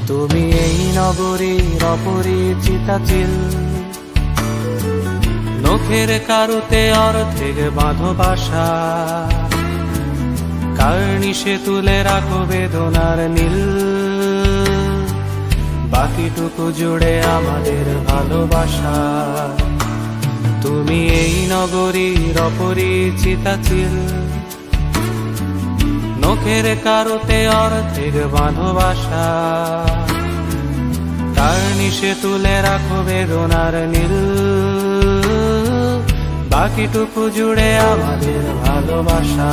তুমি এই নগরীর অপরিচিতা চিল, নখের কারুতে অর্ধেক বাঁধো বাসা, কার্নিশে তুলে রাখো বেদনার নীল, বাকিটুকু জুড়ে আমাদের ভালোবাসা। তুমি এই নগরীর অপরিচিতা চিল, নখের কারুতে অর্ধেক বাঁধো বাসা, কার্নিশে তুলে রাখো বেদনার নীল, বাকিটুকু জুড়ে আমাদের ভালোবাসা।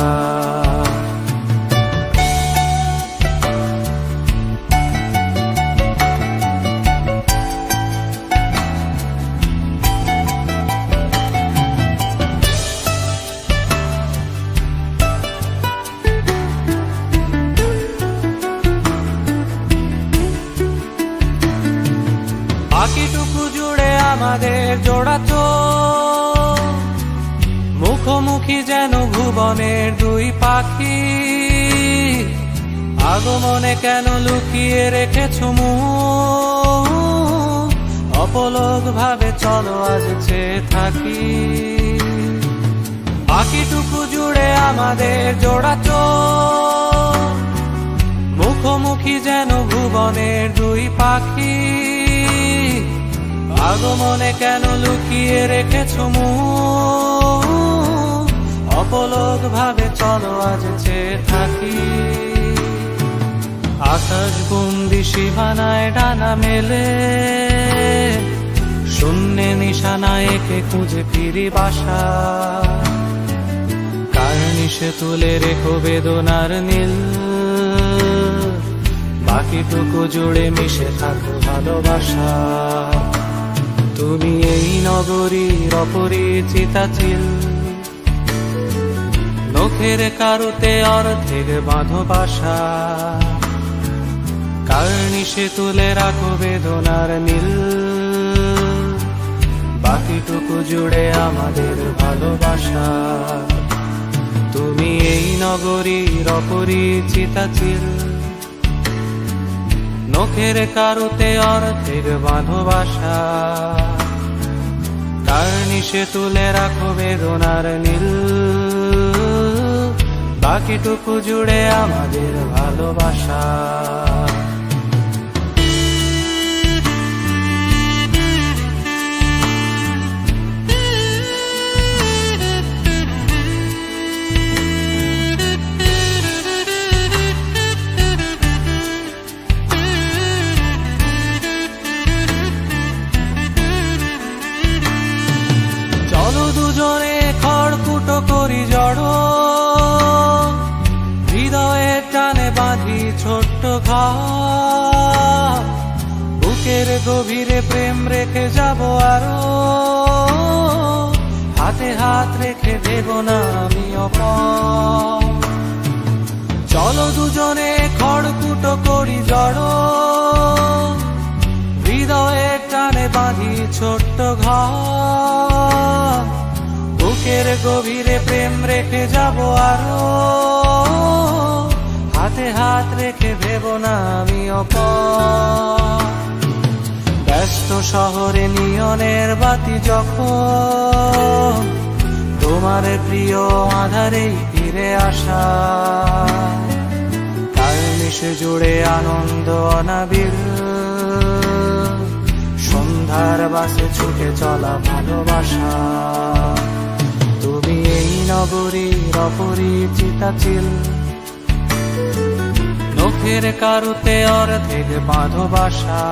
বাকিটুকু জুড়ে আমাদের জোড়া চোখ, মুখোমুখি যেন ভুবনের দুই পাখি, আগমনে কেন লুকিয়ে রেখেছো মুখ, অপলক ভাবে চলো আজ চেয়ে থাকি। বাকিটুকু জুড়ে আমাদের জোড়া চোখ, মুখোমুখি যেন ভুবনের দুই পাখি, আগমনে কেন লুকিয়ে রেখেছো মুখ, অপলক ভাবে চলো আজ চেয়ে থাকি। আকাশ বন্দি সীমানায় ডানা মেলে, শূন্যে নিশানা একে খুঁজে ফিরি বাসা, কার্নিশে তুলে রেখো বেদনার নীল, বাকিটুকু জুড়ে মিশে থাকো ভালোবাসা। তুমি এই নগরীর অপরিচিতা চিল, নখের কারুতে অর্ধেক বাঁধো বাসা, কার্নিশে তুলে রাখো বেদনার নীল, বাকিটুকু জুড়ে আমাদের ভালোবাসা। তুমি এই নগরীর অপরিচিতা চিল, নখের কারুতে অর্ধেক বাঁধো বাসা, কার্নিশে তুলে রাখো বেদনার নীল, বাকিটুকু জুড়ে আমাদের ভালোবাসা। দুজনে খড়কুটো করি জড়, হৃদয়ের টানে বাঁধি ছোট্ট ঘর, বুকের গভীরে প্রেম রেখে যাব আরো, হাতে হাত রেখে দেব না আমি অপর। চলো দুজনে খড়কুটো করি জড়, হৃদয়ের টানে বাঁধি ছোট্ট ঘর, বুকের গভীরে প্রেম রেখে যাব আরো, হাতে হাত রেখে ভেব না আমি অপর। ব্যস্ত শহরে নিয়নের বাতি যখন, তোমার প্রিয় আধারেই ফিরে আসা, কার্নিশে জুড়ে আনন্দ অনাবিল, সন্ধ্যার বাসে ছুটে চলা ভালোবাসা। তুমি এই নগরীর অপরিচিতা চিল, নখের কারুতে অর্ধেক বাঁধো বাসা,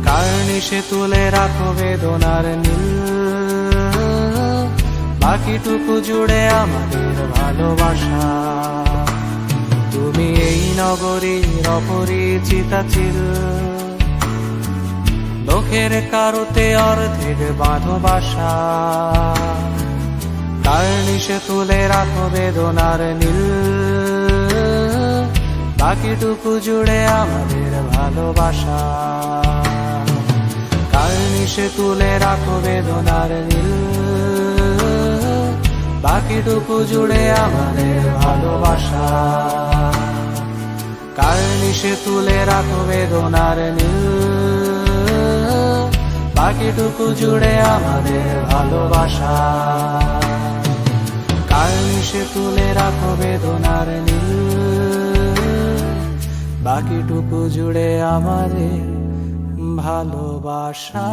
কার্নিশে তুলে রাখো বেদনার নীল, বাকিটুকু জুড়ে আমাদের ভালোবাসা। তুমি এই নগরীর অপরিচিতা চিল, নখের কারুতে অর্ধেক বাঁধো বাসা, কার্নিশে তুলে রাখো বেদনার নীল, বাকিটুকু জুড়ে আমাদের ভালোবাসা। কার্নিশে তুলে রাখো বেদনার নীল, বাকিটুকু জুড়ে আমাদের ভালোবাসা। কার্নিশে তুলে রাখো বেদনার নীল, বাকিটুকু জুড়ে আমাদের ভালোবাসা। কার্নিশে তুলে রাখো বেদনার নীল, বাকিটুকু জুড়ে আমাদের ভালোবাসা।